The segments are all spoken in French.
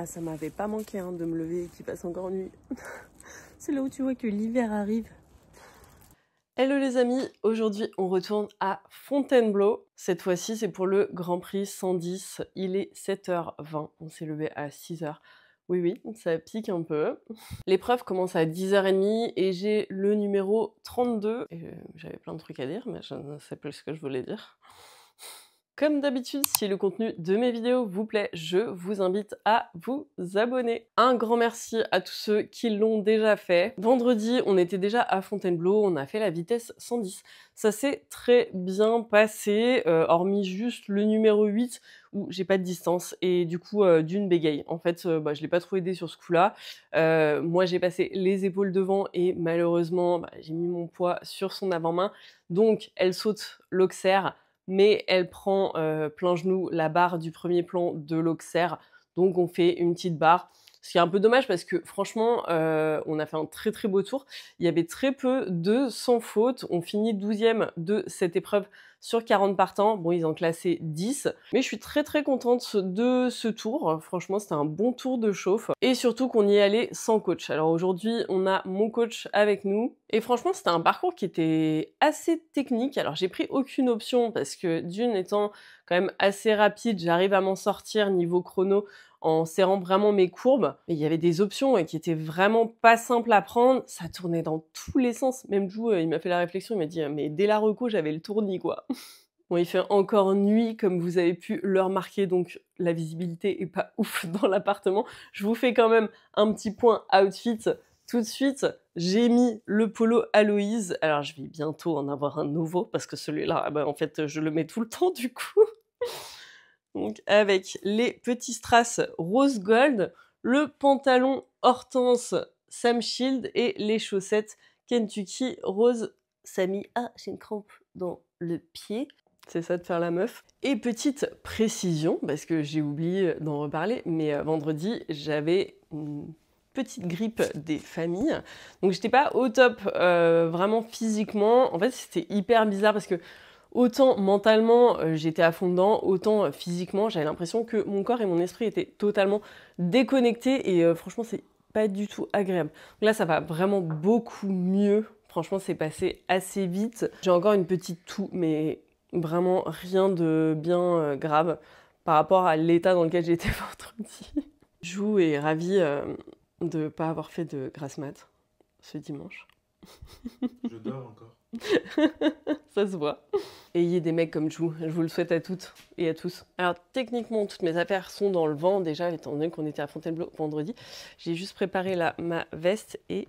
Ah, ça m'avait pas manqué hein, de me lever et qu'il passe encore nuit. C'est là où tu vois que l'hiver arrive. Hello les amis, aujourd'hui on retourne à Fontainebleau. Cette fois-ci c'est pour le Grand Prix 110, il est 7h20, on s'est levé à 6h. Oui, ça pique un peu. L'épreuve commence à 10h30 et j'ai le numéro 32. J'avais plein de trucs à dire mais je ne sais plus ce que je voulais dire. Comme d'habitude, si le contenu de mes vidéos vous plaît, je vous invite à vous abonner. Un grand merci à tous ceux qui l'ont déjà fait. Vendredi, on était déjà à Fontainebleau, on a fait la vitesse 110. Ça s'est très bien passé, hormis juste le numéro 8 où j'ai pas de distance et du coup d'une bégaye. En fait, je l'ai pas trop aidé sur ce coup-là. Moi, j'ai passé les épaules devant et malheureusement, j'ai mis mon poids sur son avant-main. Donc, elle saute l'auxerre, mais elle prend plein genou la barre du premier plan de l'auxerre, donc on fait une petite barre. Ce qui est un peu dommage parce que franchement, on a fait un très très beau tour. Il y avait très peu de sans faute. On finit 12e de cette épreuve sur 40 partants. Bon, ils ont classé 10. Mais je suis très très contente de ce tour. Franchement, c'était un bon tour de chauffe. Et surtout qu'on y est allé sans coach. Alors aujourd'hui, on a mon coach avec nous. Et franchement, c'était un parcours qui était assez technique. Alors j'ai pris aucune option parce que d'une étant quand même assez rapide, j'arrive à m'en sortir niveau chrono en serrant vraiment mes courbes. Et il y avait des options qui étaient vraiment pas simples à prendre. Ça tournait dans tous les sens. Même Jou, il m'a fait la réflexion, il m'a dit « mais dès la reco, j'avais le tournis, quoi ». Bon, il fait encore nuit, comme vous avez pu le remarquer, donc la visibilité est pas ouf dans l'appartement. Je vous fais quand même un petit point outfit tout de suite. J'ai mis le polo Aloïse. Alors, je vais bientôt en avoir un nouveau, parce que celui-là, en fait, je le mets tout le temps, du coup. Donc avec les petits strass rose gold, le pantalon Hortense Sam Shield et les chaussettes Kentucky rose Sammy. Ah, j'ai une crampe dans le pied. C'est ça de faire la meuf. Et petite précision, parce que j'ai oublié d'en reparler, mais vendredi, j'avais une petite grippe des familles. Donc j'étais pas au top vraiment physiquement. En fait, c'était hyper bizarre parce que autant mentalement, j'étais à fond dedans, autant physiquement, j'avais l'impression que mon corps et mon esprit étaient totalement déconnectés et franchement, c'est pas du tout agréable. Donc là, ça va vraiment beaucoup mieux. Franchement, c'est passé assez vite. J'ai encore une petite toux, mais vraiment rien de bien grave par rapport à l'état dans lequel j'étais vendredi. Jou est ravie de ne pas avoir fait de grasse mat ce dimanche. Je dors encore. Ça se voit. Ayez des mecs comme Jou, je vous le souhaite à toutes et à tous. Alors techniquement, toutes mes affaires sont dans le vent déjà, étant donné qu'on était à Fontainebleau vendredi. J'ai juste préparé là ma veste et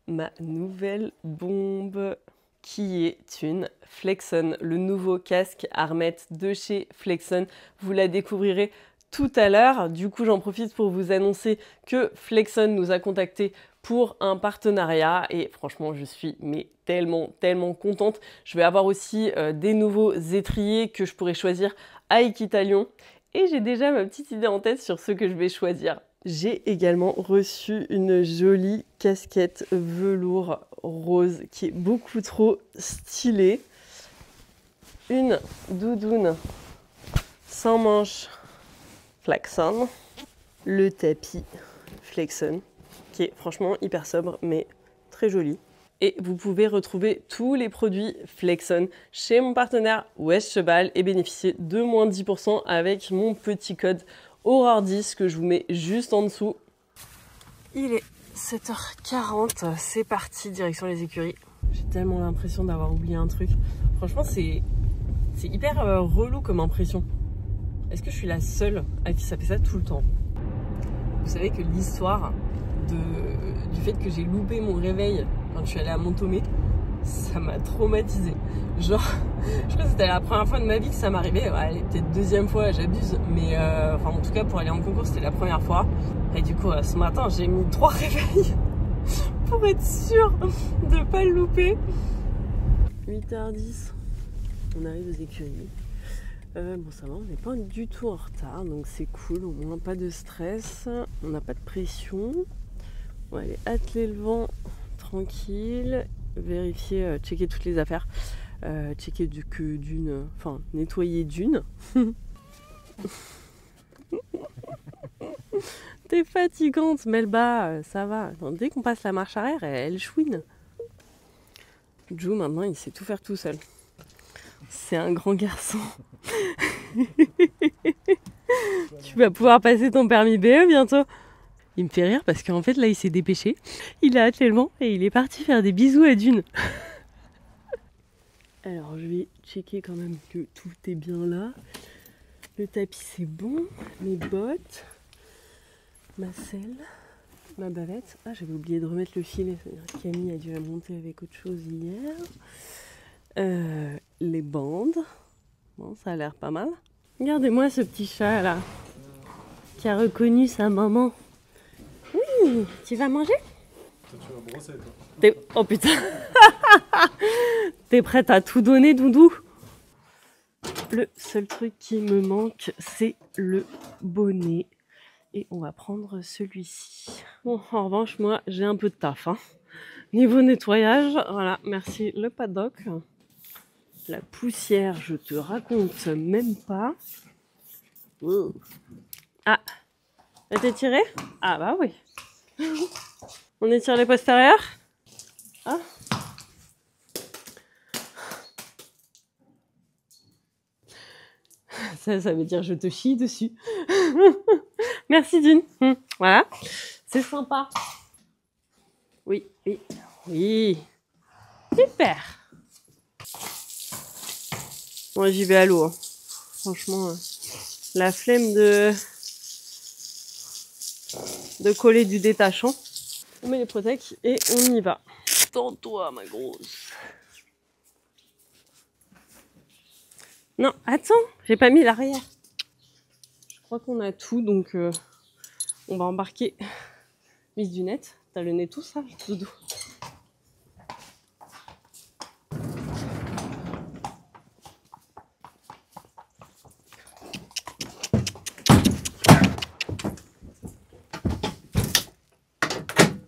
ma nouvelle bombe, qui est une Flexon, le nouveau casque Armette de chez Flexon. Vous la découvrirez tout à l'heure. Du coup, j'en profite pour vous annoncer que Flexon nous a contactés pour un partenariat et franchement, je suis tellement contente. Je vais avoir aussi des nouveaux étriers que je pourrai choisir à Equitalion et j'ai déjà ma petite idée en tête sur ce que je vais choisir. J'ai également reçu une jolie casquette velours rose qui est beaucoup trop stylée. Une doudoune sans manches Flexon, le tapis Flexon, qui est franchement hyper sobre mais très joli. Et vous pouvez retrouver tous les produits Flexon chez mon partenaire West Cheval et bénéficier de moins 10% avec mon petit code Aurore10 que je vous mets juste en dessous. Il est 7h40, c'est parti, direction les écuries. J'ai tellement l'impression d'avoir oublié un truc. Franchement, c'est hyper relou comme impression. Est-ce que je suis la seule à qui ça fait ça tout le temps? Vous savez que l'histoire du fait que j'ai loupé mon réveil quand je suis allée à Montomé, ça m'a traumatisée. Genre, je crois que c'était la première fois de ma vie que ça m'arrivait. Ouais, peut-être deuxième fois, j'abuse. Mais enfin, en tout cas, pour aller en concours, c'était la première fois. Et du coup, ce matin, j'ai mis 3 réveils pour être sûre de ne pas le louper. 8h10, on arrive aux écuries. Bon, ça va, on n'est pas du tout en retard, donc c'est cool, au moins pas de stress, on n'a pas de pression. On va aller atteler le vent tranquille, vérifier, checker toutes les affaires, checker nettoyer d'une. T'es fatigante, Melba, ça va. Attends, dès qu'on passe la marche arrière, elle chouine. Joe, maintenant, il sait tout faire tout seul. C'est un grand garçon. Tu vas pouvoir passer ton permis BE bientôt. Il me fait rire parce qu'en fait, là, il s'est dépêché. Il a actuellement et il est parti faire des bisous à Dune. Alors, je vais checker quand même que tout est bien là. Le tapis, c'est bon. Mes bottes. Ma selle. Ma bavette. Ah, j'avais oublié de remettre le filet. Camille a dû la monter avec autre chose hier. Les bandes. Bon, ça a l'air pas mal. Regardez-moi ce petit chat là. Qui a reconnu sa maman. Oui, tu vas manger? Toi, tu vas brosser, toi. Oh putain. T'es prête à tout donner, Doudou? Le seul truc qui me manque, c'est le bonnet. Et on va prendre celui-ci. Bon, en revanche, moi, j'ai un peu de taf. Hein. Niveau nettoyage, voilà, merci le paddock. La poussière, je te raconte même pas. Wow. Ah, elle t'est tirée? Ah bah oui. On étire les postérieurs. Ah. Ça veut dire je te chie dessus. Merci Dune. Voilà, c'est sympa. Oui, oui, oui. Super. Moi j'y vais à l'eau. Hein. Franchement, la flemme de coller du détachant. On met les protèques et on y va. Tends-toi ma grosse. Non, attends, j'ai pas mis l'arrière. Je crois qu'on a tout, donc on va embarquer Miss Dunette. T'as le nez tout sale, Doudou.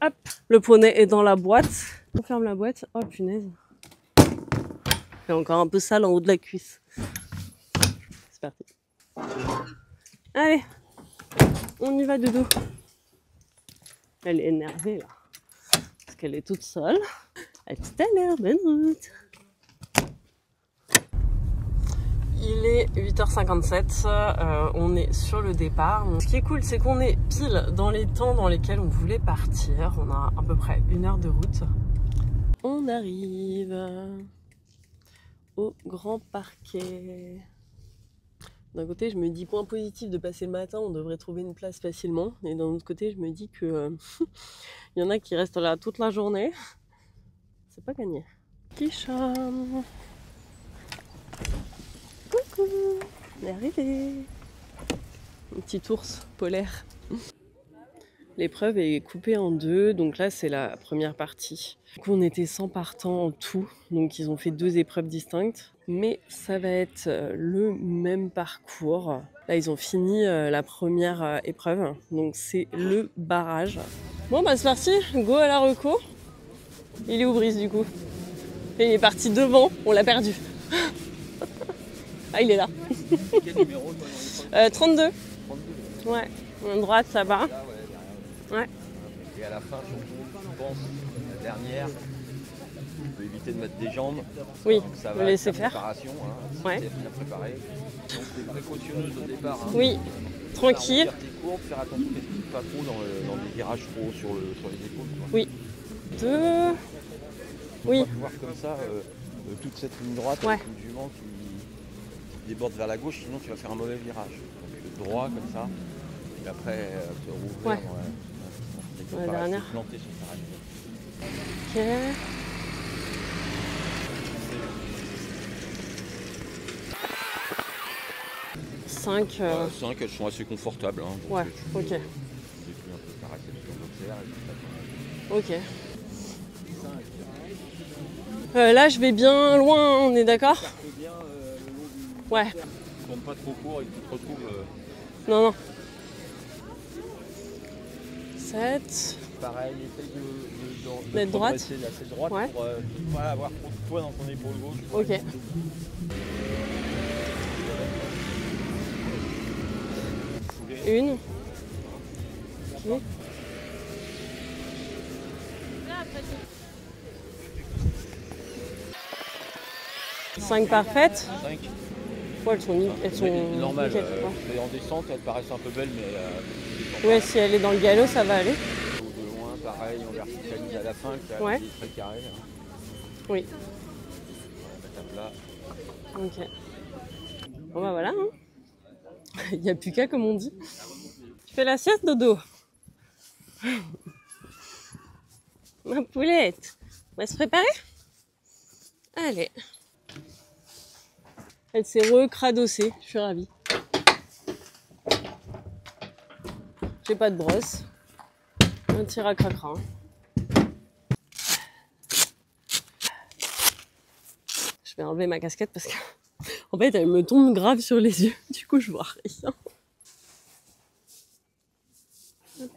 Hop, le poney est dans la boîte. On ferme la boîte. Oh punaise. C'est encore un peu sale en haut de la cuisse. C'est parti. Allez, on y va, Doudou. Elle est énervée là. Parce qu'elle est toute seule. À tout à l'heure, bonne route. Il est 8h57, on est sur le départ. Ce qui est cool, c'est qu'on est pile dans les temps dans lesquels on voulait partir. On a à peu près 1 heure de route. On arrive au grand parquet. D'un côté, je me dis point positif de passer le matin, on devrait trouver une place facilement. Et d'un autre côté, je me dis que il y en a qui restent là toute la journée. C'est pas gagné. Kisham. Coucou, on est arrivé. Un petit ours polaire. L'épreuve est coupée en deux, donc là c'est la première partie. Du coup on était 100 partants en tout, donc ils ont fait 2 épreuves distinctes. Mais ça va être le même parcours. Là ils ont fini la première épreuve, donc c'est le barrage. Bon bah c'est parti, go à la reco. Il est où Brice du coup? Il est parti devant, on l'a perdu. Ah il est là. Quel numéro toi, dans les 32. 32. Ouais, à droite ça va. Là, ouais, Ouais. et à la fin, surtout, je pense, la dernière, on peut éviter de mettre des jambes. Oui, Donc ça vous va laissez être la faire. préparation, hein, Ouais. c'est bien préparé. Donc t'es précautionneuse au départ. Hein. Oui, tranquille. Faire tes courbes, faire attention qu'elles ne piquent pas trop dans les virages trop sur les épaules. Quoi. Oui. 2. Faut Oui. pas pouvoir comme ça, toute cette ligne droite Ouais. avec le vent qui déborde vers la gauche, sinon tu vas faire un mauvais virage. Donc droit comme ça, et après te rouvrir Ouais. dans La dernière. planter sur ta règle. Ok. Cinq. 5, elles sont assez confortables. Hein, donc Ouais, tu ok. défais un peu ta réception d'observe et puis Ok. Là, je vais bien loin, on est d'accord? ça fait bien le long du... Ouais. Tu tournes pas trop court et que tu te retrouves... Non, non. 7. Pareil, essaye de D'être droite. progresser assez droite Ouais. pour ne pas avoir trop de poids dans ton épaule gauche. Ok. Une. Ok. 5 parfaites. 5. Ouais, elles sont normales. nickel, ouais. Et en descente, elles paraissent un peu belles, mais Ouais, si elle est dans le galop, ça va aller. de loin, pareil, on verticalise à la fin, qui a Ouais. des traits carrés. Là. Oui. On va mettre à plat. Ok. Bon bah voilà. Hein. Il n'y a plus qu'à, comme on dit. Tu fais la sieste, Dodo? Ma poulette. On va se préparer? Allez. Elle s'est recradossée. Je suis ravie. J'ai pas de brosse. Un tir à cracra. Je vais enlever ma casquette parce que en fait elle me tombe grave sur les yeux. Du coup je vois rien. Hop.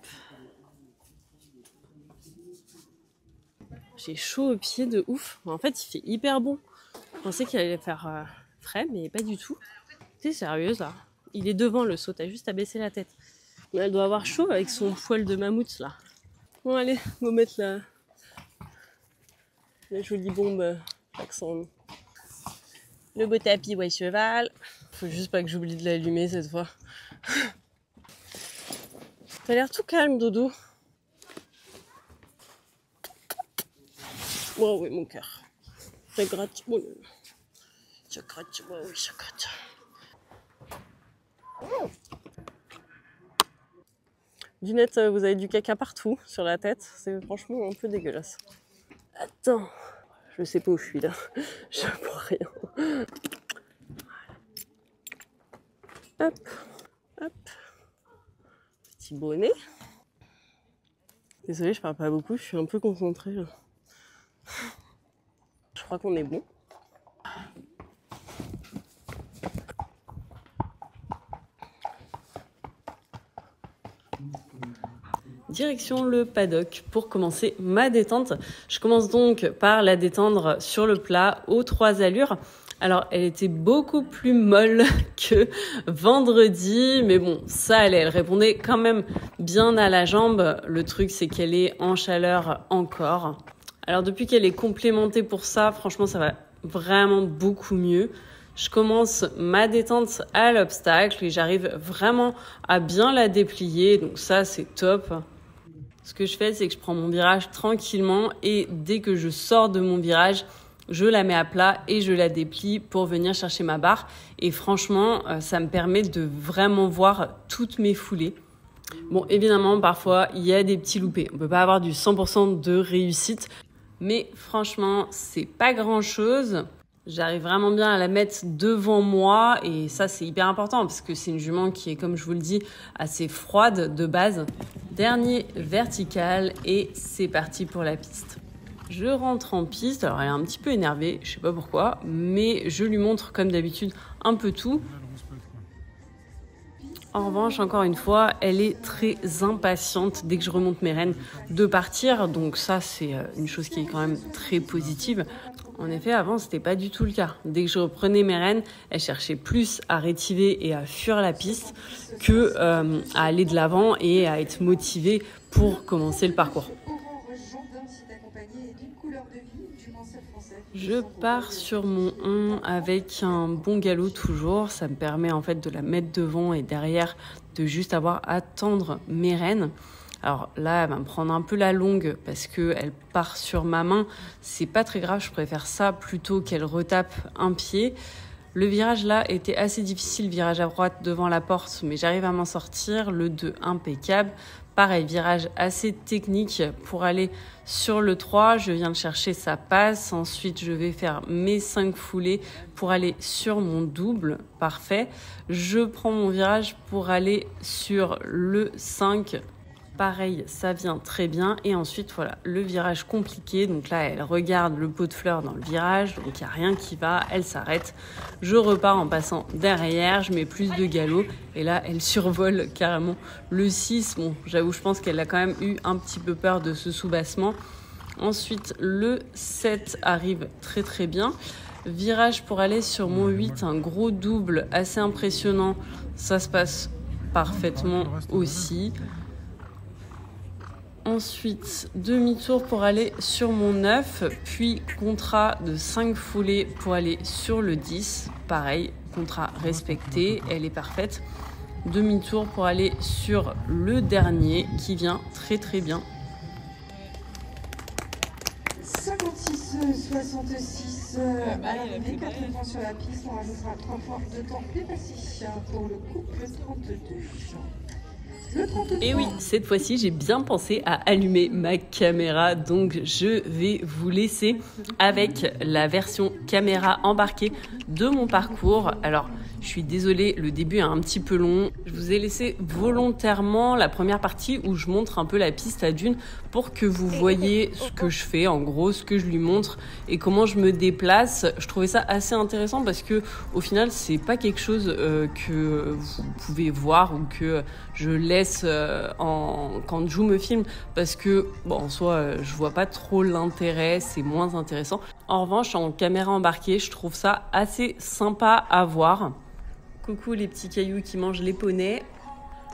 J'ai chaud aux pieds de ouf. En fait il fait hyper bon. Je pensais qu'il allait faire frais mais pas du tout. T'es sérieuse là? Il est devant le seau, t'as juste à baisser la tête. Mais elle doit avoir chaud avec son poil de mammouth là. Bon allez, go mettre la jolie bombe accent. Le beau tapis ouais cheval. Faut juste pas que j'oublie de l'allumer cette fois. T'as l'air tout calme Dodo. Oh oui mon cœur. Ça gratte. Oh, ça gratte, oh, oui ça gratte. Dunette, vous avez du caca partout sur la tête. C'est franchement un peu dégueulasse. Attends, je sais pas où je suis là. Je vois rien. Hop, hop. Petit bonnet. Désolée, je parle pas beaucoup, je suis un peu concentrée là. Je crois qu'on est bon. Direction le paddock pour commencer ma détente. Je commence donc par la détendre sur le plat aux 3 allures. Alors, elle était beaucoup plus molle que vendredi, mais bon, ça allait. Elle répondait quand même bien à la jambe. Le truc, c'est qu'elle est en chaleur encore. Alors, depuis qu'elle est complémentée pour ça, franchement, ça va vraiment beaucoup mieux. Je commence ma détente à l'obstacle et j'arrive vraiment à bien la déplier. Donc ça, c'est top. Ce que je fais, c'est que je prends mon virage tranquillement et dès que je sors de mon virage, je la mets à plat et je la déplie pour venir chercher ma barre. Et franchement, ça me permet de vraiment voir toutes mes foulées. Bon, évidemment, parfois, il y a des petits loupés. On peut pas avoir du 100% de réussite. Mais franchement, c'est pas grand-chose. J'arrive vraiment bien à la mettre devant moi et ça, c'est hyper important parce que c'est une jument qui est, comme je vous le dis, assez froide de base. Dernier vertical et c'est parti pour la piste. Je rentre en piste, alors elle est un petit peu énervée, je sais pas pourquoi, mais je lui montre comme d'habitude un peu tout. En revanche, encore une fois, elle est très impatiente dès que je remonte mes rênes de partir, donc ça c'est une chose qui est quand même très positive. En effet, avant, c'était pas du tout le cas. Dès que je reprenais mes rênes, elle cherchait plus à rétiver et à fuir la piste que à aller de l'avant et à être motivée pour commencer le parcours. Je pars sur mon 1 avec un bon galop toujours. Ça me permet en fait de la mettre devant et derrière de juste avoir à tendre mes rênes. Alors là, elle va me prendre un peu la longue parce qu'elle part sur ma main. C'est pas très grave, je préfère ça plutôt qu'elle retape un pied. Le virage là était assez difficile, virage à droite devant la porte, mais j'arrive à m'en sortir. Le 2 impeccable. Pareil, virage assez technique pour aller sur le 3. Je viens de chercher, ça passe. Ensuite, je vais faire mes 5 foulées pour aller sur mon double. Parfait. Je prends mon virage pour aller sur le 5. Pareil, ça vient très bien. Et ensuite, voilà, le virage compliqué. Donc là, elle regarde le pot de fleurs dans le virage. Donc, il n'y a rien qui va. Elle s'arrête. Je repars en passant derrière. Je mets plus de galop. Et là, elle survole carrément le 6. Bon, j'avoue, je pense qu'elle a quand même eu un petit peu peur de ce soubassement. Ensuite, le 7 arrive très très bien. Virage pour aller sur mon 8. Un gros double assez impressionnant. Ça se passe parfaitement aussi. Ensuite, demi-tour pour aller sur mon 9, puis contrat de 5 foulées pour aller sur le 10. Pareil, contrat respecté, elle est parfaite. Demi-tour pour aller sur le dernier qui vient très très bien. 56-66 à l'arrivée, 4 points sur la piste, on rajoutera 3 fois de temps dépassé pour le couple 32. Et oui, cette fois-ci, j'ai bien pensé à allumer ma caméra, donc je vais vous laisser avec la version caméra embarquée de mon parcours. Alors, je suis désolée, le début est un petit peu long. Je vous ai laissé volontairement la première partie où je montre un peu la piste à Dune pour que vous voyez ce que je fais, en gros, ce que je lui montre et comment je me déplace. Je trouvais ça assez intéressant parce que au final, c'est pas quelque chose que vous pouvez voir ou que je laisse quand Jou me filme parce que, bon, en soi, je vois pas trop l'intérêt, c'est moins intéressant. En revanche, en caméra embarquée, je trouve ça assez sympa à voir. Coucou les petits cailloux qui mangent les poneys.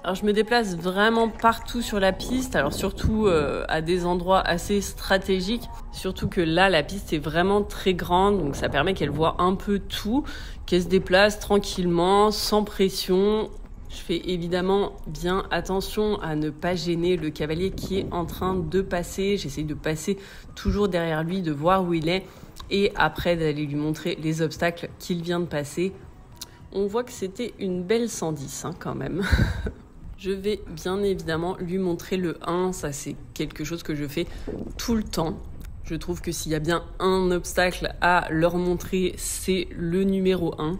Alors je me déplace vraiment partout sur la piste, alors surtout à des endroits assez stratégiques. Surtout que là, la piste est vraiment très grande, donc ça permet qu'elle voit un peu tout, qu'elle se déplace tranquillement, sans pression. Je fais évidemment bien attention à ne pas gêner le cavalier qui est en train de passer. J'essaye de passer toujours derrière lui, de voir où il est et après d'aller lui montrer les obstacles qu'il vient de passer. On voit que c'était une belle 110 quand même. Je vais bien évidemment lui montrer le 1, ça c'est quelque chose que je fais tout le temps. Je trouve que s'il y a bien un obstacle à leur montrer, c'est le numéro 1.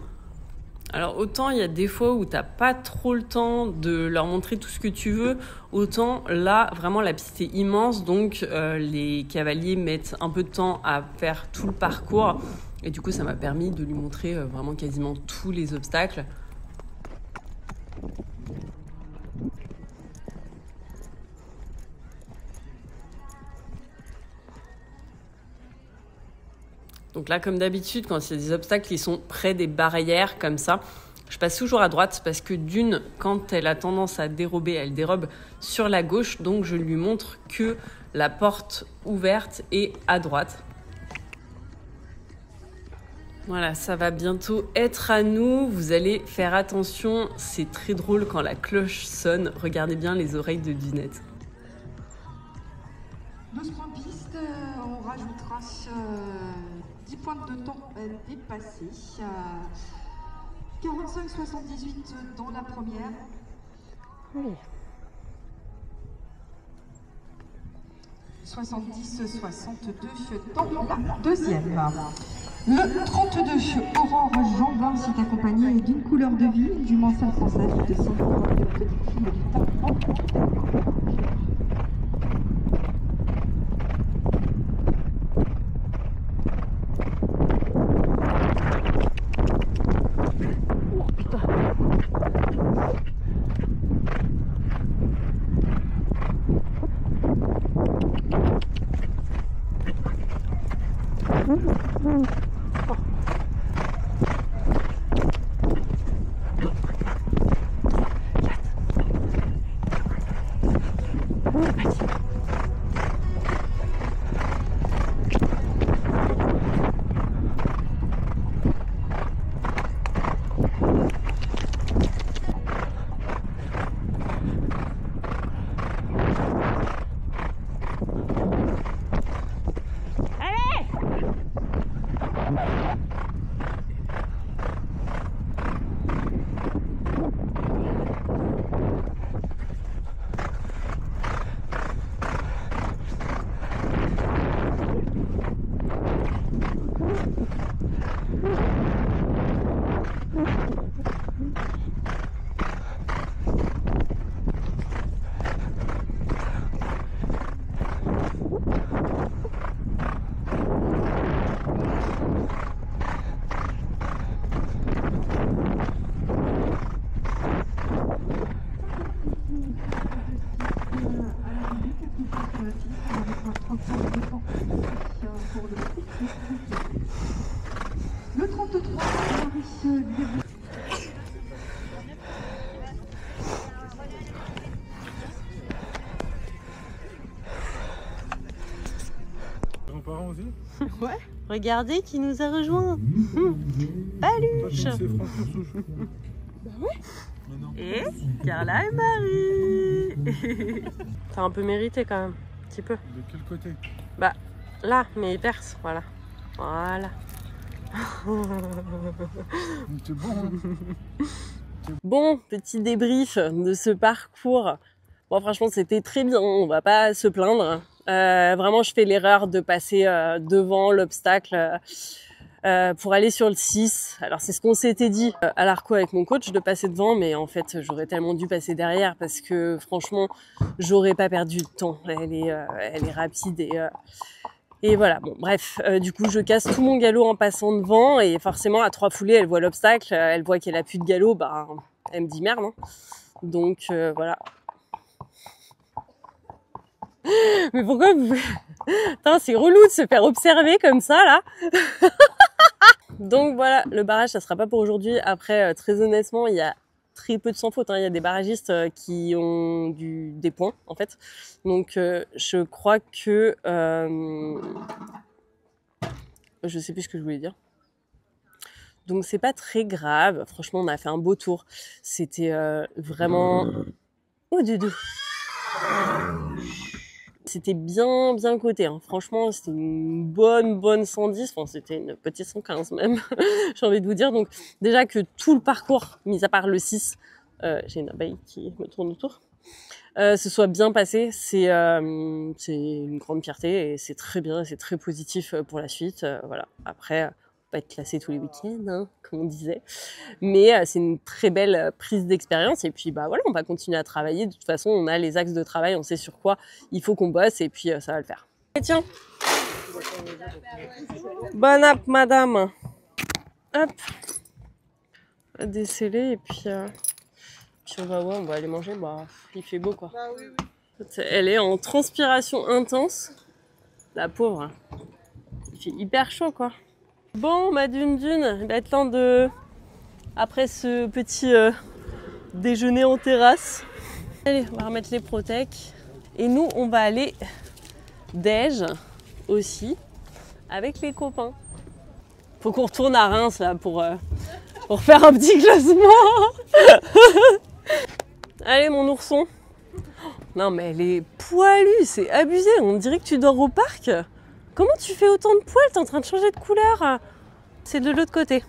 Alors autant il y a des fois où t'as pas trop le temps de leur montrer tout ce que tu veux, autant là vraiment la piste est immense, donc les cavaliers mettent un peu de temps à faire tout le parcours et du coup ça m'a permis de lui montrer vraiment quasiment tous les obstacles. Donc là, comme d'habitude, quand il y a des obstacles qui sont près des barrières comme ça, je passe toujours à droite parce que Dune, quand elle a tendance à dérober, elle dérobe sur la gauche. Donc je lui montre que la porte ouverte est à droite. Voilà, ça va bientôt être à nous. Vous allez faire attention, c'est très drôle quand la cloche sonne. Regardez bien les oreilles de Dunette. 12 points de piste, on rajoutera 10 points de temps dépassés. 45-78 dans la première. Oui. 70-62 dans la deuxième. Le 32, Aurore Jambin, s'est accompagné d'une couleur de vie, du Mansard français, de 100 de petite fille du temps en Le 33, Maurice Début. aussi? Ouais. Regardez qui nous a rejoint. Paluche. C'est François Souchou. Bah ouais. Mais non. Et Carla et Marie. T'as un peu mérité quand même, un petit peu. De quel côté? Bah là, mais perse, voilà. Voilà. C'est bon, hein. Bon, petit débrief de ce parcours. Bon, franchement, c'était très bien, on va pas se plaindre. Vraiment, je fais l'erreur de passer devant l'obstacle pour aller sur le 6. Alors, c'est ce qu'on s'était dit à l'Arco avec mon coach, de passer devant, mais en fait, j'aurais tellement dû passer derrière parce que, franchement, j'aurais pas perdu de temps. Elle est rapide et voilà, bon, bref, du coup, je casse tout mon galop en passant devant et forcément, à 3 foulées, elle voit l'obstacle, elle voit qu'elle a plus de galop, bah, elle me dit merde, hein. Donc, voilà. Mais pourquoi vous... Putain, c'est relou de se faire observer comme ça, là. Donc voilà, le barrage, ça sera pas pour aujourd'hui. Après, très honnêtement, il y a très peu de sans faute, hein. Il y a des barragistes qui ont des points, en fait. Donc, je crois que... je sais plus ce que je voulais dire. Donc, c'est pas très grave. Franchement, on a fait un beau tour. C'était vraiment... Oh, Doudou. C'était bien coté, hein. Franchement, c'était une bonne 110. Enfin, c'était une petite 115 même, j'ai envie de vous dire. Donc, déjà que tout le parcours, mis à part le 6, j'ai une abeille qui me tourne autour, se soit bien passé, c'est une grande fierté et c'est très bien, c'est très positif pour la suite. Voilà. Après, pas être classé tous les week-ends, hein, comme on disait. Mais c'est une très belle prise d'expérience. Et puis, bah voilà, on va continuer à travailler. De toute façon, on a les axes de travail, on sait sur quoi il faut qu'on bosse et puis ça va le faire. Et tiens. Bonne app, madame. Hop. Déceler et puis on va voir, on va aller manger. Bah, il fait beau, quoi. Bah oui, oui. Elle est en transpiration intense. La pauvre. Il fait hyper chaud, quoi. Bon, ma dune, il va être temps de... Après ce petit déjeuner en terrasse. Allez, on va remettre les protèques. Et nous, on va aller déj aussi avec les copains. Faut qu'on retourne à Reims, là, pour faire un petit classement. Allez, mon ourson. Non, mais elle est poilue, c'est abusé. On dirait que tu dors au parc. Comment tu fais autant de poils? T'es en train de changer de couleur. C'est de l'autre côté.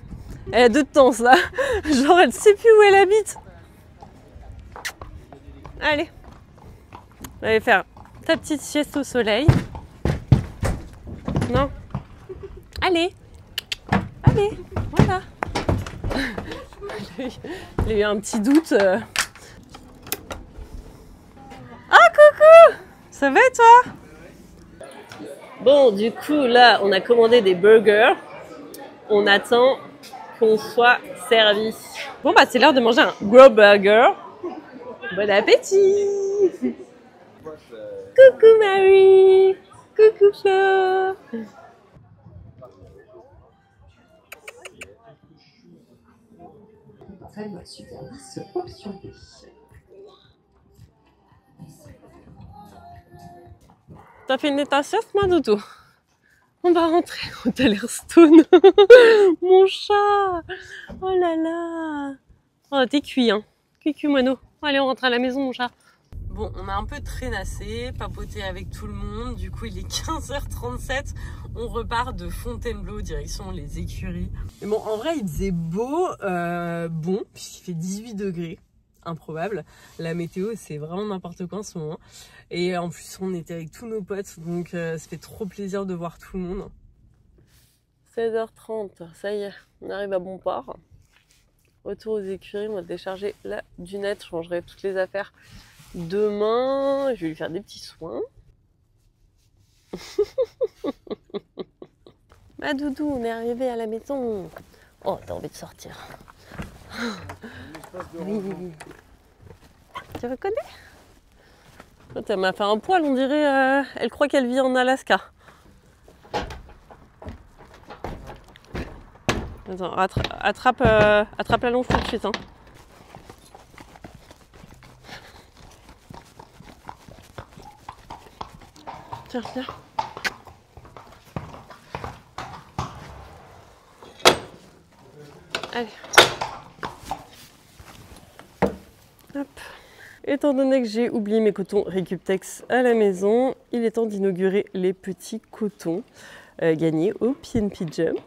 Elle a 2 temps, là. Genre, elle sait plus où elle habite. Allez. On va aller faire ta petite sieste au soleil. Non? Allez. Allez. Voilà. Il a eu un petit doute. Ah, coucou! Ça va, toi? Bon, du coup, là, on a commandé des burgers. On attend qu'on soit servi. Bon, bah, c'est l'heure de manger un gros burger. Bon appétit! Coucou, Marie! Coucou, Flo! Très service option B. T'as fini ta sieste, ma doudou? On va rentrer. Oh, t'as l'air stone. Mon chat. Oh là là. Oh, t'es cuit, hein. Cuit, moineau. Allez, on rentre à la maison, mon chat. Bon, on a un peu traînassé, papoté avec tout le monde. Du coup, il est 15h37. On repart de Fontainebleau, direction les écuries. Mais bon, en vrai, il faisait beau, bon, puisqu'il fait 18 degrés. Improbable. La météo, c'est vraiment n'importe quoi en ce moment. Et en plus, on était avec tous nos potes, donc ça fait trop plaisir de voir tout le monde. 16h30, ça y est, on arrive à bon port. Retour aux écuries, on va décharger la dunette. Je rangerai toutes les affaires demain. Je vais lui faire des petits soins. Ma doudou, on est arrivé à la maison. Oh, t'as envie de sortir. Oui. Tu reconnais? Oh, elle m'a fait un poil, on dirait. Elle croit qu'elle vit en Alaska. Attends, attrape la longe tout de suite. Hein. Tiens, viens. Allez. Hop. Étant donné que j'ai oublié mes cotons Recuptex à la maison, il est temps d'inaugurer les petits cotons gagnés au PNP Jump.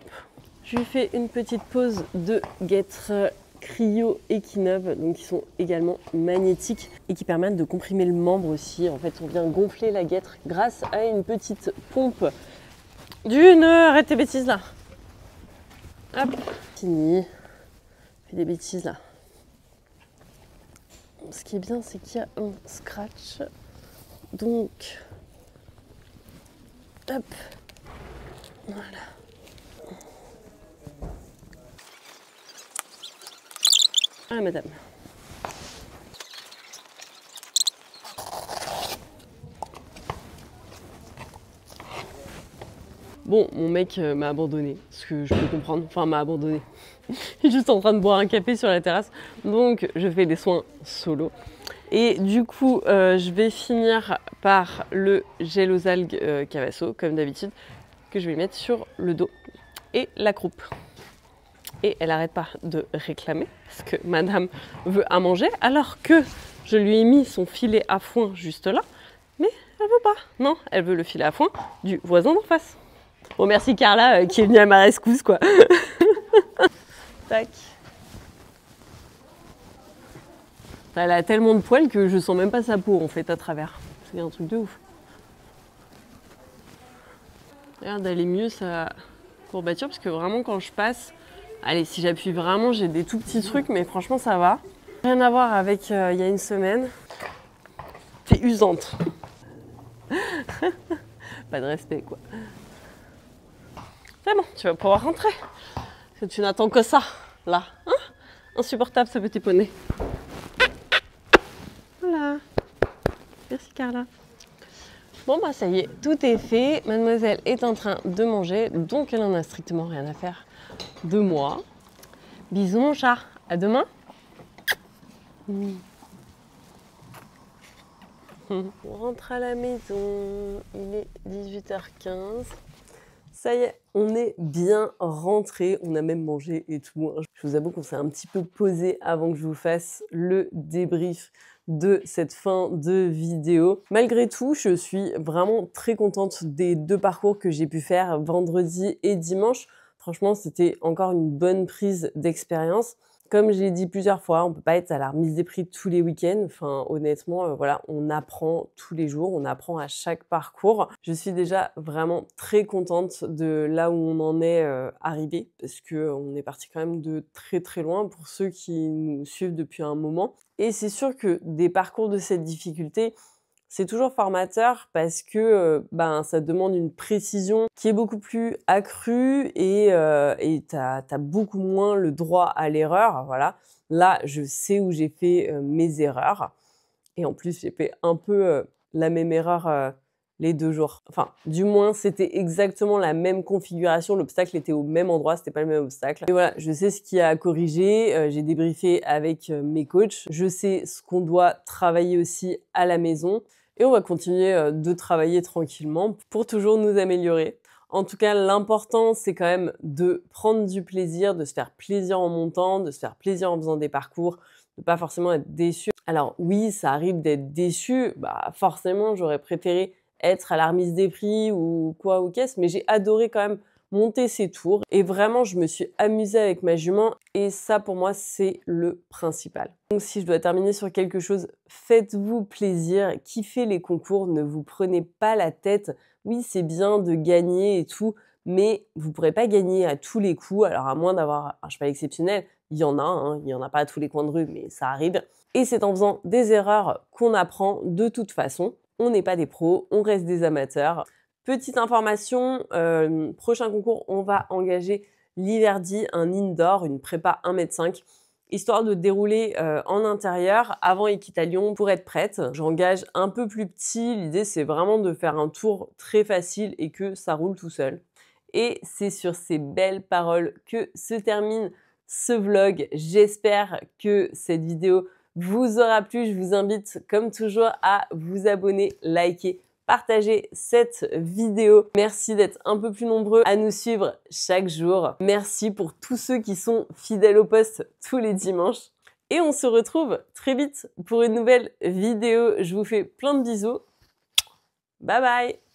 Je lui fais une petite pause de guêtres Cryo et Kinov, donc qui sont également magnétiques et qui permettent de comprimer le membre aussi. En fait, on vient gonfler la guêtre grâce à une petite pompe. Arrête tes bêtises là. Hop, fini. Fais des bêtises là. Ce qui est bien, c'est qu'il y a un scratch. Donc, hop, voilà. Ah, madame. Bon, mon mec m'a abandonné, ce que je peux comprendre. Enfin, m'a abandonné. Il est juste en train de boire un café sur la terrasse. Donc, je fais des soins solo. Et du coup, je vais finir par le gel aux algues Cavasso, comme d'habitude, que je vais mettre sur le dos et la croupe. Et elle n'arrête pas de réclamer, parce que madame veut à manger, alors que je lui ai mis son filet à foin juste là. Mais elle veut pas. Non, elle veut le filet à foin du voisin d'en face. Bon, merci Carla qui est venue à ma rescousse, quoi. Tac. Elle a tellement de poils que je sens même pas sa peau en fait à travers. C'est un truc de ouf. Regarde, elle est mieux sa courbature parce que vraiment quand je passe, allez, si j'appuie vraiment, j'ai des tout petits trucs, mais franchement ça va. Rien à voir avec il y a une semaine. T'es usante. Pas de respect quoi. C'est bon, tu vas pouvoir rentrer. Parce que tu n'attends que ça, là. Hein? Insupportable ce petit poney. Voilà. Merci Carla. Bon bah ça y est, tout est fait. Mademoiselle est en train de manger, donc elle en a strictement rien à faire de moi. Bisous mon chat, à demain. On rentre à la maison, il est 18h15. Ça y est, on est bien rentré, on a même mangé et tout. Je vous avoue qu'on s'est un petit peu posé avant que je vous fasse le débrief de cette fin de vidéo. Malgré tout, je suis vraiment très contente des deux parcours que j'ai pu faire vendredi et dimanche. Franchement, c'était encore une bonne prise d'expérience. Comme je l'ai dit plusieurs fois, on ne peut pas être à la remise des prix tous les week-ends. Enfin, honnêtement, voilà, on apprend tous les jours, on apprend à chaque parcours. Je suis déjà vraiment très contente de là où on en est arrivé, parce qu'on est parti quand même de très très loin pour ceux qui nous suivent depuis un moment. Et c'est sûr que des parcours de cette difficulté, c'est toujours formateur parce que ça demande une précision qui est beaucoup plus accrue et t'as beaucoup moins le droit à l'erreur. Voilà. Là, je sais où j'ai fait mes erreurs. Et en plus, j'ai fait un peu la même erreur les 2 jours. Enfin, du moins, c'était exactement la même configuration. L'obstacle était au même endroit, c'était pas le même obstacle. Et voilà, je sais ce qu'il y a à corriger. J'ai débriefé avec mes coachs. Je sais ce qu'on doit travailler aussi à la maison. Et on va continuer de travailler tranquillement pour toujours nous améliorer. En tout cas, l'important, c'est quand même de prendre du plaisir, de se faire plaisir en montant, de se faire plaisir en faisant des parcours, de pas forcément être déçu. Alors oui, ça arrive d'être déçu. Forcément, j'aurais préféré être à la remise des prix ou quoi ou qu'est-ce, mais j'ai adoré quand même monter ces tours. Et vraiment, je me suis amusée avec ma jument et ça, pour moi, c'est le principal. Donc, si je dois terminer sur quelque chose, faites-vous plaisir, kiffez les concours, ne vous prenez pas la tête. Oui, c'est bien de gagner et tout, mais vous ne pourrez pas gagner à tous les coups. Alors, à moins d'avoir un cheval exceptionnel, il y en a, hein, il n'y en a pas à tous les coins de rue, mais ça arrive. Et c'est en faisant des erreurs qu'on apprend de toute façon. On n'est pas des pros, on reste des amateurs. Petite information, prochain concours, on va engager l'Hiverdi, un indoor, une prépa 1,5 m, histoire de dérouler en intérieur avant Équitalion pour être prête. J'engage un peu plus petit, l'idée c'est vraiment de faire un tour très facile et que ça roule tout seul. Et c'est sur ces belles paroles que se termine ce vlog. J'espère que cette vidéo vous aura plu. Je vous invite comme toujours à vous abonner, liker, partager cette vidéo. Merci d'être un peu plus nombreux à nous suivre chaque jour. Merci pour tous ceux qui sont fidèles au post tous les dimanches. Et on se retrouve très vite pour une nouvelle vidéo. Je vous fais plein de bisous. Bye bye!